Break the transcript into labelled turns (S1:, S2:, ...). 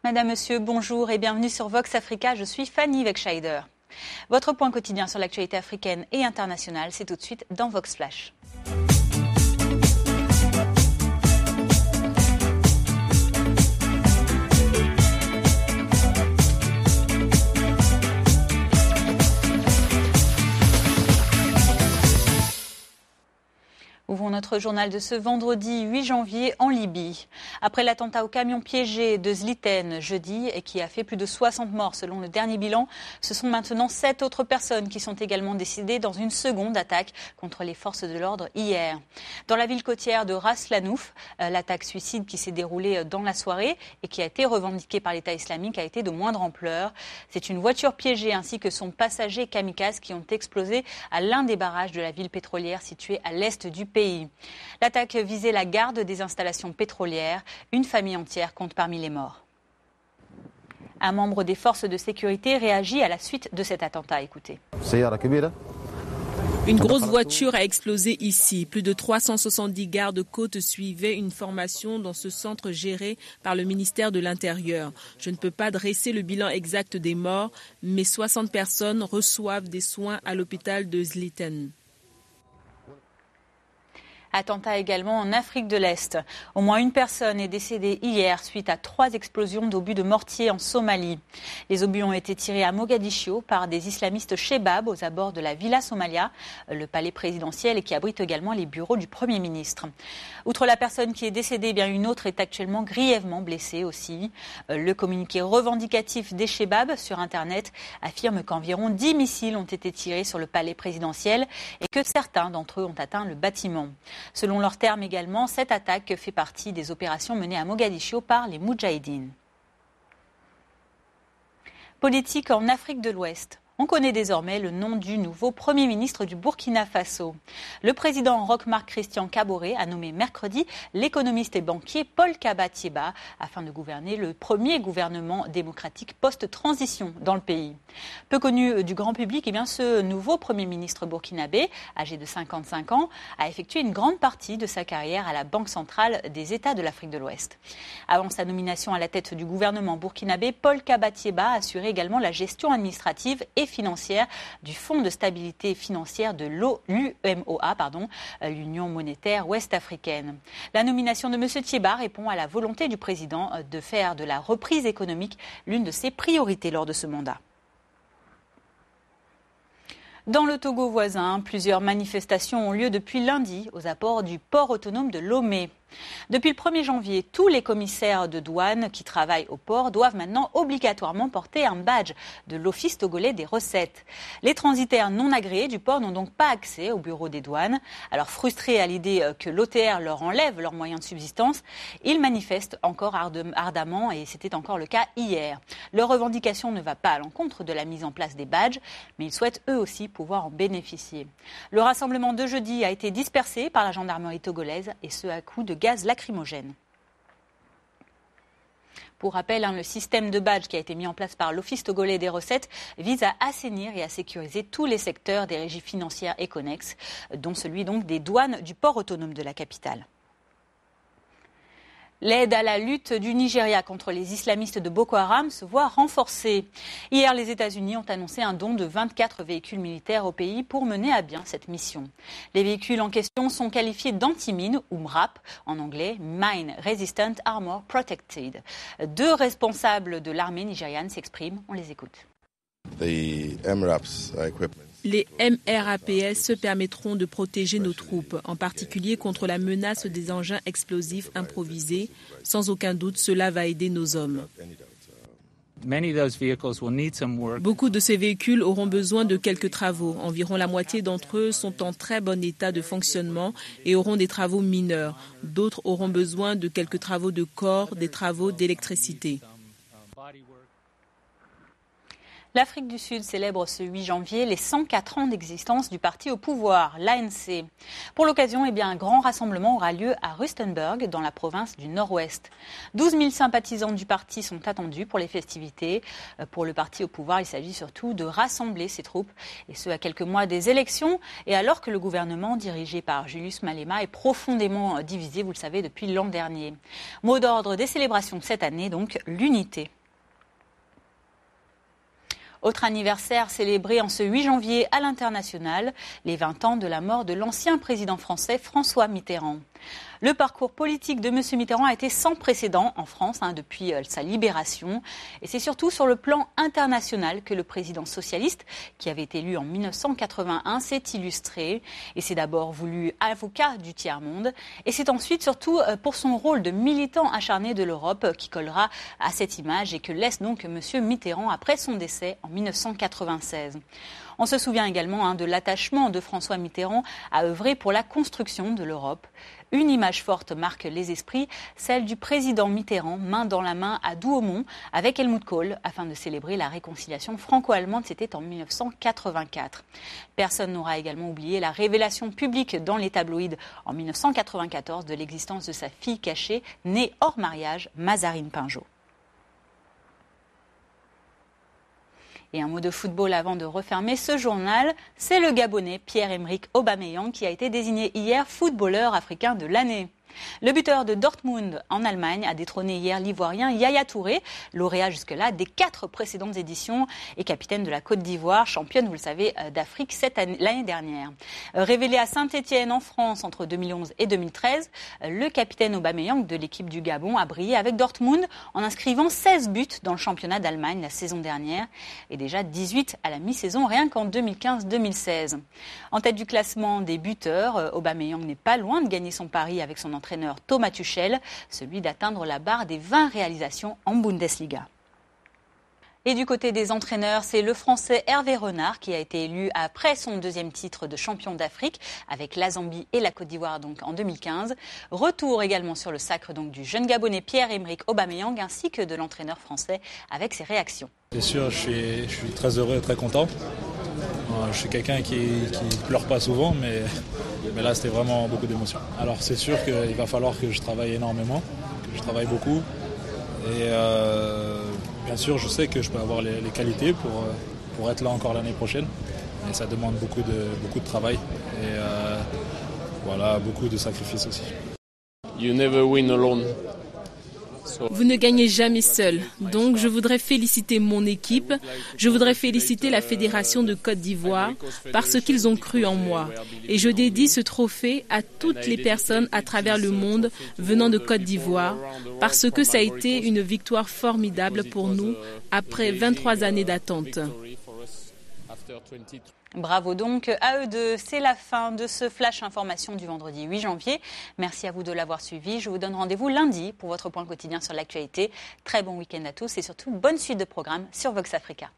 S1: Madame, Monsieur, bonjour et bienvenue sur Vox Africa. Je suis Fanny Wegscheider. Votre point quotidien sur l'actualité africaine et internationale, c'est tout de suite dans Vox Flash. Ouvrons notre journal de ce vendredi 8 janvier en Libye. Après l'attentat au camion piégé de Zliten jeudi et qui a fait plus de 60 morts selon le dernier bilan, ce sont maintenant 7 autres personnes qui sont également décédées dans une seconde attaque contre les forces de l'ordre hier. Dans la ville côtière de Ras Lanouf, l'attaque suicide qui s'est déroulée dans la soirée et qui a été revendiquée par l'État islamique a été de moindre ampleur. C'est une voiture piégée ainsi que son passager kamikaze qui ont explosé à l'un des barrages de la ville pétrolière située à l'est du pays. L'attaque visait la garde des installations pétrolières. Une famille entière compte parmi les morts. Un membre des forces de sécurité réagit à la suite de cet attentat. Écoutez.
S2: Une grosse voiture a explosé ici. Plus de 370 gardes-côtes suivaient une formation dans ce centre géré par le ministère de l'Intérieur. Je ne peux pas dresser le bilan exact des morts, mais 60 personnes reçoivent des soins à l'hôpital de Zliten.
S1: Attentat également en Afrique de l'Est. Au moins une personne est décédée hier suite à 3 explosions d'obus de mortier en Somalie. Les obus ont été tirés à Mogadiscio par des islamistes Shebab aux abords de la Villa Somalia, le palais présidentiel et qui abrite également les bureaux du Premier ministre. Outre la personne qui est décédée, bien une autre est actuellement grièvement blessée aussi. Le communiqué revendicatif des Shebab sur Internet affirme qu'environ 10 missiles ont été tirés sur le palais présidentiel et que certains d'entre eux ont atteint le bâtiment. Selon leurs termes également, cette attaque fait partie des opérations menées à Mogadiscio par les Moudjahidines. Politique en Afrique de l'Ouest. On connaît désormais le nom du nouveau Premier ministre du Burkina Faso. Le président Roch-Marc Christian Kaboré a nommé mercredi l'économiste et banquier Paul Kaba Thiéba afin de gouverner le premier gouvernement démocratique post-transition dans le pays. Peu connu du grand public, ce nouveau Premier ministre burkinabé, âgé de 55 ans, a effectué une grande partie de sa carrière à la Banque centrale des États de l'Afrique de l'Ouest. Avant sa nomination à la tête du gouvernement burkinabé, Paul Kaba Thiéba assurait également la gestion administrative et financière du Fonds de stabilité financière de l'UMOA, l'Union monétaire ouest-africaine. La nomination de M. Thiéba répond à la volonté du président de faire de la reprise économique l'une de ses priorités lors de ce mandat. Dans le Togo voisin, plusieurs manifestations ont lieu depuis lundi aux abords du port autonome de Lomé. Depuis le 1er janvier, tous les commissaires de douane qui travaillent au port doivent maintenant obligatoirement porter un badge de l'Office togolais des recettes. Les transitaires non agréés du port n'ont donc pas accès au bureau des douanes. Alors frustrés à l'idée que l'OTR leur enlève leurs moyens de subsistance, ils manifestent encore ardemment et c'était encore le cas hier. Leur revendication ne va pas à l'encontre de la mise en place des badges, mais ils souhaitent eux aussi pouvoir en bénéficier. Le rassemblement de jeudi a été dispersé par la gendarmerie togolaise et ce à coups de gaz lacrymogène. Pour rappel, le système de badge qui a été mis en place par l'Office togolais des recettes vise à assainir et à sécuriser tous les secteurs des régies financières et connexes, dont celui donc des douanes du port autonome de la capitale. L'aide à la lutte du Nigeria contre les islamistes de Boko Haram se voit renforcée. Hier, les États-Unis ont annoncé un don de 24 véhicules militaires au pays pour mener à bien cette mission. Les véhicules en question sont qualifiés d'anti-mines, ou MRAP, en anglais, Mine Resistant Armor Protected. 2 responsables de l'armée nigériane s'expriment, on les écoute.
S2: Les MRAPS permettront de protéger nos troupes, en particulier contre la menace des engins explosifs improvisés. Sans aucun doute, cela va aider nos hommes. Beaucoup de ces véhicules auront besoin de quelques travaux. Environ la moitié d'entre eux sont en très bon état de fonctionnement et auront des travaux mineurs. D'autres auront besoin de quelques travaux de corps, des travaux d'électricité.
S1: L'Afrique du Sud célèbre ce 8 janvier les 104 ans d'existence du parti au pouvoir, l'ANC. Pour l'occasion, un grand rassemblement aura lieu à Rustenburg, dans la province du Nord-Ouest. 12 000 sympathisants du parti sont attendus pour les festivités. Pour le parti au pouvoir, il s'agit surtout de rassembler ses troupes, et ce à quelques mois des élections, et alors que le gouvernement dirigé par Julius Malema est profondément divisé, vous le savez, depuis l'an dernier. Mot d'ordre des célébrations cette année, donc l'unité. Autre anniversaire célébré en ce 8 janvier à l'international, les 20 ans de la mort de l'ancien président français François Mitterrand. Le parcours politique de M. Mitterrand a été sans précédent en France depuis sa libération. Et c'est surtout sur le plan international que le président socialiste, qui avait été élu en 1981, s'est illustré. Et c'est d'abord voulu avocat du tiers-monde. Et c'est ensuite surtout pour son rôle de militant acharné de l'Europe qui collera à cette image et que laisse donc M. Mitterrand après son décès en 1996. On se souvient également de l'attachement de François Mitterrand à œuvrer pour la construction de l'Europe. Une image forte marque les esprits, celle du président Mitterrand, main dans la main à Douaumont avec Helmut Kohl, afin de célébrer la réconciliation franco-allemande. C'était en 1984. Personne n'aura également oublié la révélation publique dans les tabloïds en 1994 de l'existence de sa fille cachée, née hors mariage, Mazarine Pinjot. Et un mot de football avant de refermer ce journal, c'est le Gabonais Pierre-Emerick Aubameyang qui a été désigné hier footballeur africain de l'année. Le buteur de Dortmund en Allemagne a détrôné hier l'Ivoirien Yaya Touré, lauréat jusque-là des 4 précédentes éditions et capitaine de la Côte d'Ivoire, championne, vous le savez, d'Afrique l'année dernière. Révélé à Saint-Étienne en France entre 2011 et 2013, le capitaine Aubameyang de l'équipe du Gabon a brillé avec Dortmund en inscrivant 16 buts dans le championnat d'Allemagne la saison dernière et déjà 18 à la mi-saison rien qu'en 2015-2016. En tête du classement des buteurs, Aubameyang n'est pas loin de gagner son pari avec son entraîneur Thomas Tuchel, celui d'atteindre la barre des 20 réalisations en Bundesliga. Et du côté des entraîneurs, c'est le Français Hervé Renard qui a été élu après son 2e titre de champion d'Afrique avec la Zambie et la Côte d'Ivoire donc en 2015. Retour également sur le sacre donc du jeune Gabonais Pierre-Emerick Aubameyang ainsi que de l'entraîneur français avec ses réactions.
S3: C'est sûr, je suis très heureux et très content. Je suis quelqu'un qui pleure pas souvent, mais là c'était vraiment beaucoup d'émotions. Alors c'est sûr qu'il va falloir que je travaille énormément, que je travaille beaucoup. Et bien sûr, je sais que je peux avoir les qualités pour être là encore l'année prochaine. Mais ça demande beaucoup de travail et voilà, beaucoup de sacrifices aussi.
S4: You never win alone.
S2: Vous ne gagnez jamais seul. Donc, je voudrais féliciter mon équipe. Je voudrais féliciter la Fédération de Côte d'Ivoire parce qu'ils ont cru en moi. Et je dédie ce trophée à toutes les personnes à travers le monde venant de Côte d'Ivoire parce que ça a été une victoire formidable pour nous après 23 années d'attente.
S1: Bravo donc à eux deux. C'est la fin de ce Flash Information du vendredi 8 janvier. Merci à vous de l'avoir suivi. Je vous donne rendez-vous lundi pour votre point quotidien sur l'actualité. Très bon week-end à tous et surtout bonne suite de programmes sur Vox Africa.